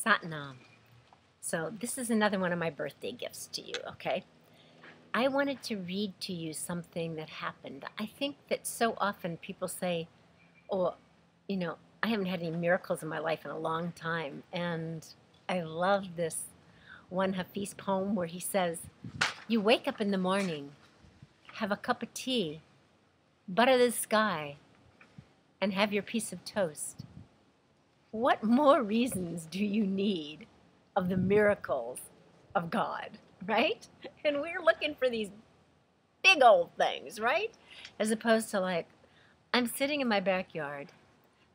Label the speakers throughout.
Speaker 1: Satnam. So this is another one of my birthday gifts to you, okay? I wanted to read to you something that happened. I think that so often people say, oh, I haven't had any miracles in my life in a long time. And I love this one Hafiz poem where he says, you wake up in the morning, have a cup of tea, butter the sky, and have your piece of toast. What more reasons do you need of the miracles of God, right? And we're looking for these big old things, right? As opposed to like, I'm sitting in my backyard,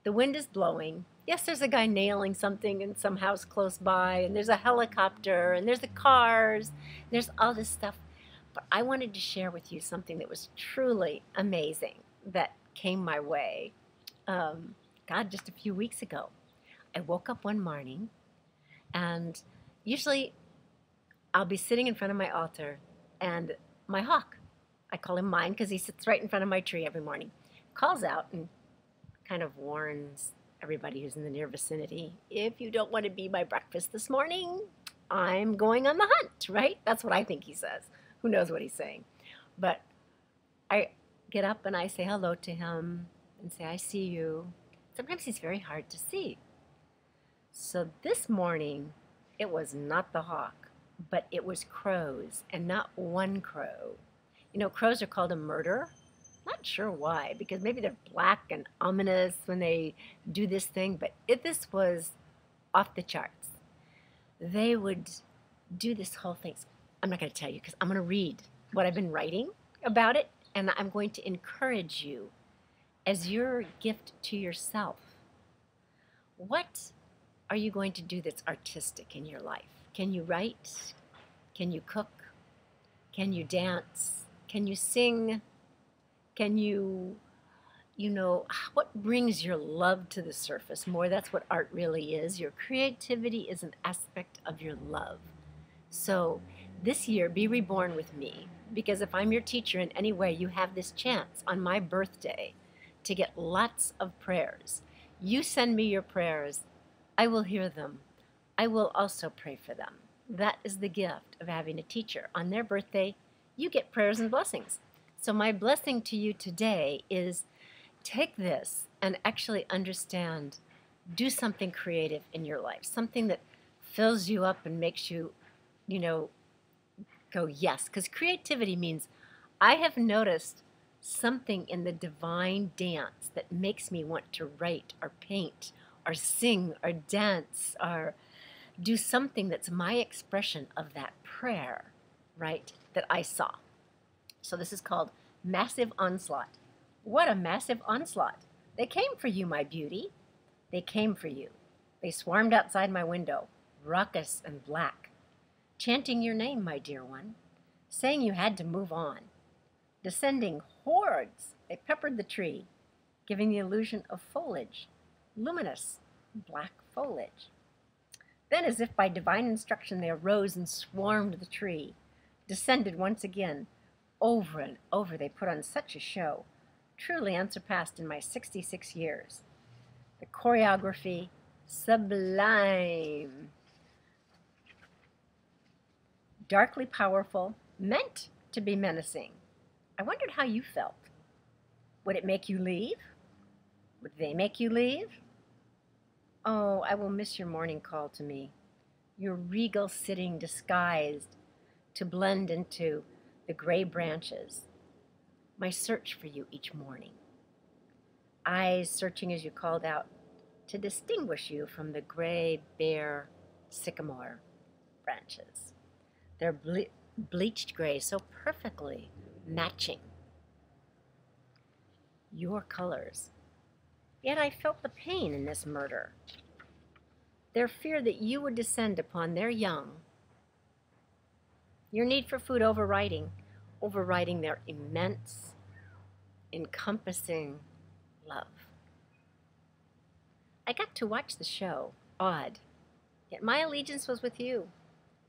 Speaker 1: the wind is blowing. Yes, there's a guy nailing something in some house close by, and there's a helicopter, and there's the cars, there's all this stuff. But I wanted to share with you something that was truly amazing that came my way, just a few weeks ago. I woke up one morning, and usually I'll be sitting in front of my altar, and my hawk, I call him mine because he sits right in front of my tree every morning, calls out and kind of warns everybody who's in the near vicinity, if you don't want to be my breakfast this morning, I'm going on the hunt, right? That's what I think he says. Who knows what he's saying? But I get up and I say hello to him and say, I see you. Sometimes he's very hard to see. So this morning, it was not the hawk, but it was crows, and not one crow. You know, crows are called a murder. Not sure why, because maybe they're black and ominous when they do this thing, but this was off the charts. They would do this whole thing. I'm not going to tell you because I'm going to read what I've been writing about it, and I'm going to encourage you as your gift to yourself. What are you going to do that's artistic in your life? Can you write? Can you cook? Can you dance? Can you sing? Can you, what brings your love to the surface more? That's what art really is. Your creativity is an aspect of your love. So this year, be reborn with me, because if I'm your teacher in any way, you have this chance on my birthday to get lots of prayers. You send me your prayers. I will hear them. I will also pray for them. That is the gift of having a teacher. On their birthday, you get prayers and blessings. So my blessing to you today is take this and actually understand, do something creative in your life, something that fills you up and makes you, go yes. Because creativity means I have noticed something in the divine dance that makes me want to write or paint or sing or dance or do something that's my expression of that prayer, right, that I saw. So this is called Massive Onslaught. What a massive onslaught. They came for you, my beauty. They came for you. They swarmed outside my window, raucous and black, chanting your name, my dear one, saying you had to move on. Descending hordes, they peppered the tree, giving the illusion of foliage, luminous black foliage. Then, as if by divine instruction, they arose and swarmed the tree, descended once again. Over and over they put on such a show, truly unsurpassed in my 66 years. The choreography, sublime. Darkly powerful, meant to be menacing. I wondered how you felt. Would it make you leave? Would they make you leave? Oh, I will miss your morning call to me, your regal sitting disguised to blend into the gray branches, my search for you each morning. Eyes searching as you called out to distinguish you from the gray, bare sycamore branches. Their bleached gray so perfectly matching your colors. Yet I felt the pain in this murder, their fear that you would descend upon their young, your need for food overriding their immense, encompassing love. I got to watch the show, awed, yet my allegiance was with you.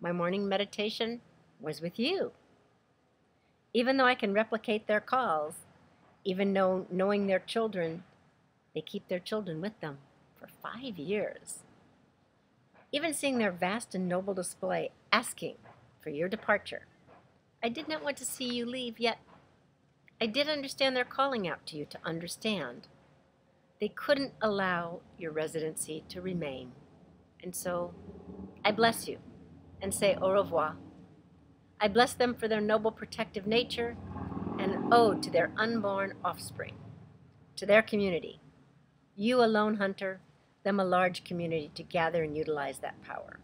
Speaker 1: My morning meditation was with you. Even though I can replicate their calls, even knowing their children, they keep their children with them for 5 years. even seeing their vast and noble display asking for your departure. I did not want to see you leave, yet I did understand their calling out to you to understand. They couldn't allow your residency to remain, and so I bless you and say au revoir. I bless them for their noble protective nature and an ode to their unborn offspring, to their community. You a lone hunter, them a large community to gather and utilize that power.